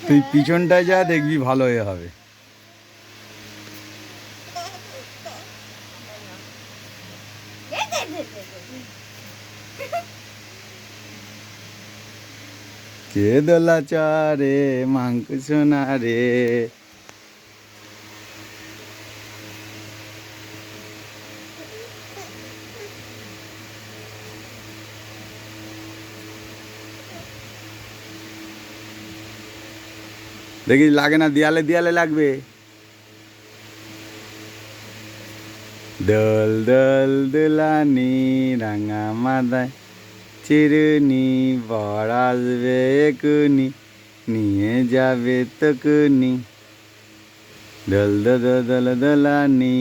তুই পিছনটায় যা, দেখবি ভালো হয়ে হবে। কে দোলা চরে মাংক সোনা রে। দেখি লাগে না, দেয়ালে দেয়ালে লাগবে। দোল দোল দোলানি রাঙা মাদায় চিরুনি, বর আসবে একুনি, নিয়ে যাবে তকুনি। দোল দোল দোল দোলানি।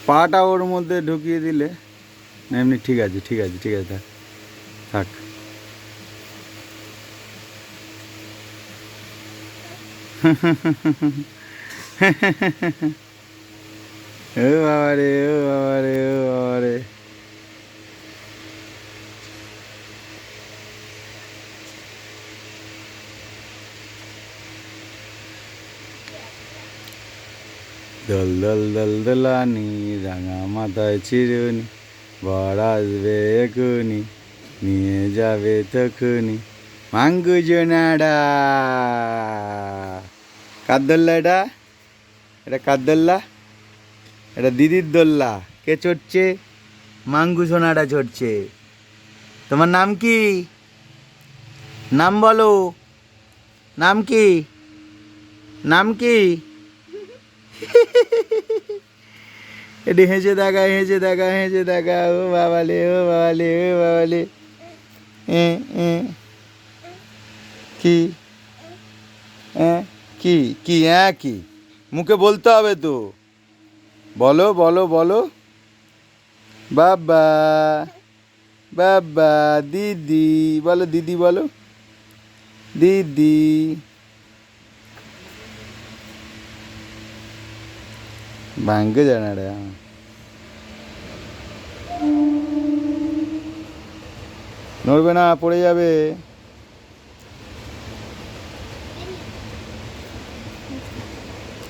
পাটা ওর মধ্যে ঢুকিয়ে দিলে না, এমনি ঠিক আছে, ঠিক আছে, ঠিক আছে, থাক। ও বাবা রে, ও বাবা রে, ও বাবা রে। দোল দোল দোল দোলানি রাঙা মাথায় চিরুনি, বর আসবে একুনি, নিয়ে যাবে তখুনি। মাঙ্গু জোনাডা। কার দোল্লা এটা? এটা কার দোল্লা? এটা দিদির দোল্লা। কে চড়ছে? মাঙ্গু সোনাটা চড়ছে। তোমার নাম কি? নাম বলো। নাম কি? নাম কি? এটি হেসে দেখা, হেসে দেখা, হেসে দেখা। ও বাবালে, ও বাবালে, ও বাবালে। এ এ কি? কি কি? কি মুখে বলতে হবে তো। বলো বলো বলো। বাবা, বাবা, দিদি বলো, দিদি বলো, দিদি। ভাঙ্গে জানা রে। নড়বে না, পড়ে যাবে।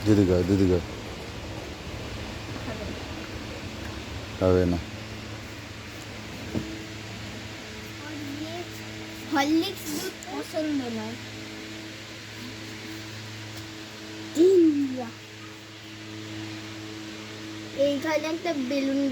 দিদি কর, দিদি কর। হবে না। হরলিক্স দুধ পছন্দ নয়। এইখানে একটা বেলুন